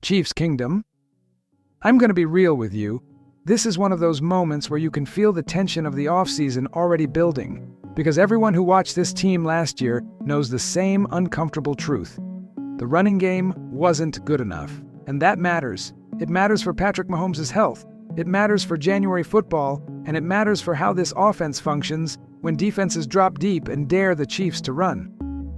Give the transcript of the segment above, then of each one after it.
Chiefs Kingdom. I'm going to be real with you. This is one of those moments where you can feel the tension of the offseason already building, because everyone who watched this team last year knows the same uncomfortable truth. The running game wasn't good enough, and that matters. It matters for Patrick Mahomes' health, it matters for January football, and it matters for how this offense functions when defenses drop deep and dare the Chiefs to run.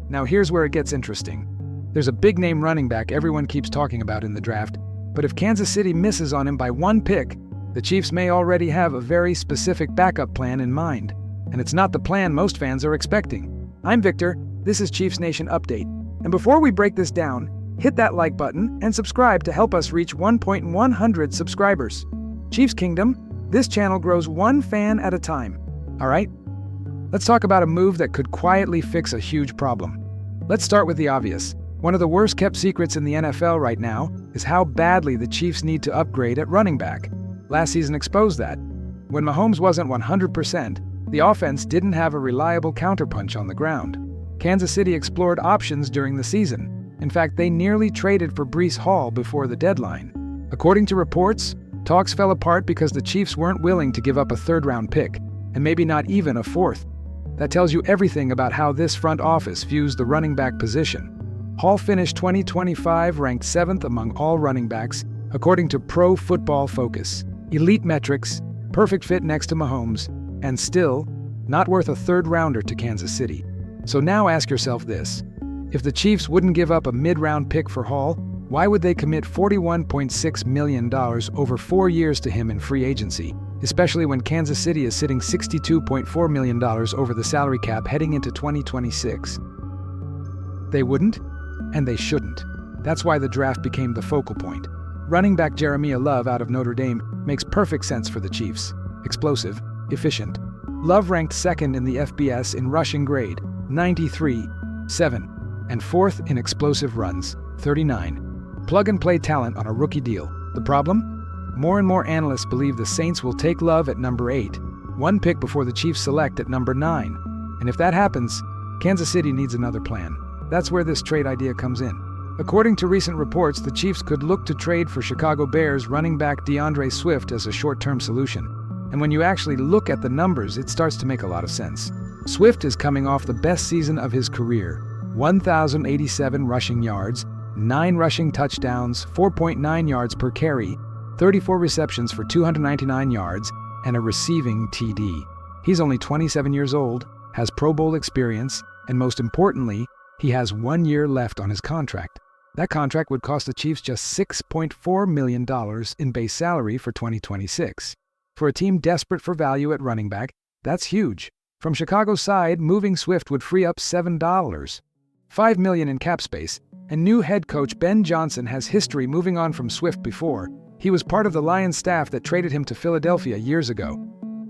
Now here's where it gets interesting. There's a big-name running back everyone keeps talking about in the draft, but if Kansas City misses on him by one pick, the Chiefs may already have a very specific backup plan in mind. And it's not the plan most fans are expecting. I'm Victor, this is Chiefs Nation Update. And before we break this down, hit that like button and subscribe to help us reach 1,100 subscribers. Chiefs Kingdom, this channel grows one fan at a time. All right? Let's talk about a move that could quietly fix a huge problem. Let's start with the obvious. One of the worst-kept secrets in the NFL right now is how badly the Chiefs need to upgrade at running back. Last season exposed that. When Mahomes wasn't 100%, the offense didn't have a reliable counterpunch on the ground. Kansas City explored options during the season. In fact, they nearly traded for Breece Hall before the deadline. According to reports, talks fell apart because the Chiefs weren't willing to give up a third-round pick, and maybe not even a fourth. That tells you everything about how this front office views the running back position. Hall finished 2025 ranked 7th among all running backs, according to Pro Football Focus. Elite metrics, perfect fit next to Mahomes, and still not worth a third-rounder to Kansas City. So now ask yourself this. If the Chiefs wouldn't give up a mid-round pick for Hall, why would they commit $41.6 million over 4 years to him in free agency, especially when Kansas City is sitting $62.4 million over the salary cap heading into 2026? They wouldn't, and they shouldn't. That's why the draft became the focal point. Running back Jeremiah Love out of Notre Dame makes perfect sense for the Chiefs. Explosive, efficient. Love ranked 2nd in the FBS in rushing grade, 93.7, and 4th in explosive runs, 39. Plug-and-play talent on a rookie deal. The problem? More and more analysts believe the Saints will take Love at number 8, one pick before the Chiefs select at number 9. And if that happens, Kansas City needs another plan. That's where this trade idea comes in. According to recent reports, the Chiefs could look to trade for Chicago Bears running back DeAndre Swift as a short-term solution. And when you actually look at the numbers, it starts to make a lot of sense. Swift is coming off the best season of his career, 1,087 rushing yards, 9 rushing touchdowns, 4.9 yards per carry, 34 receptions for 299 yards, and a receiving TD. He's only 27 years old, has Pro Bowl experience, and most importantly, he has 1 year left on his contract. That contract would cost the Chiefs just $6.4 million in base salary for 2026. For a team desperate for value at running back, that's huge. From Chicago's side, moving Swift would free up $5 million in cap space, and new head coach Ben Johnson has history moving on from Swift before. He was part of the Lions staff that traded him to Philadelphia years ago.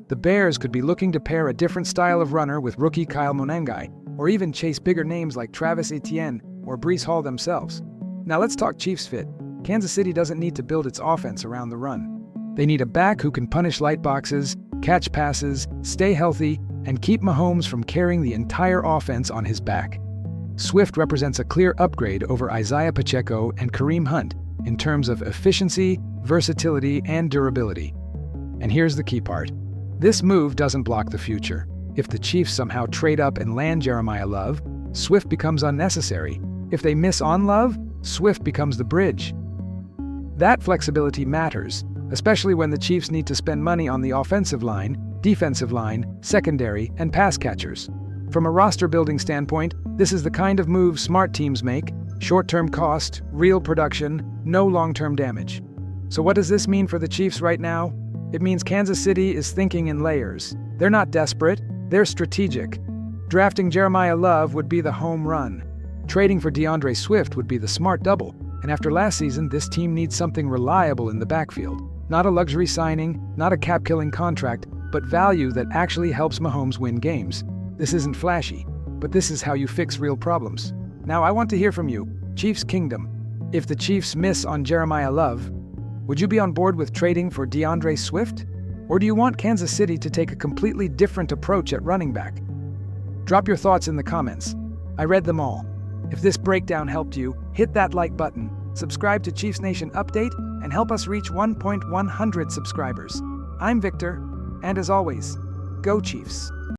The Bears could be looking to pair a different style of runner with rookie Kyle Monangai, or even chase bigger names like Travis Etienne or Breece Hall themselves. Now let's talk Chiefs fit. Kansas City doesn't need to build its offense around the run. They need a back who can punish light boxes, catch passes, stay healthy, and keep Mahomes from carrying the entire offense on his back. Swift represents a clear upgrade over Isaiah Pacheco and Kareem Hunt in terms of efficiency, versatility, and durability. And here's the key part. This move doesn't block the future. If the Chiefs somehow trade up and land Jeremiah Love, Swift becomes unnecessary. If they miss on Love, Swift becomes the bridge. That flexibility matters, especially when the Chiefs need to spend money on the offensive line, defensive line, secondary, and pass catchers. From a roster-building standpoint, this is the kind of move smart teams make: short-term cost, real production, no long-term damage. So what does this mean for the Chiefs right now? It means Kansas City is thinking in layers. They're not desperate, they're strategic. Drafting Jeremiah Love would be the home run. Trading for DeAndre Swift would be the smart double. And after last season, this team needs something reliable in the backfield. Not a luxury signing, not a cap-killing contract, but value that actually helps Mahomes win games. This isn't flashy, but this is how you fix real problems. Now I want to hear from you, Chiefs Kingdom. If the Chiefs miss on Jeremiah Love, would you be on board with trading for DeAndre Swift? Or do you want Kansas City to take a completely different approach at running back? Drop your thoughts in the comments. I read them all. If this breakdown helped you, hit that like button, subscribe to Chiefs Nation Update, and help us reach 1,100 subscribers. I'm Victor, and as always, go Chiefs!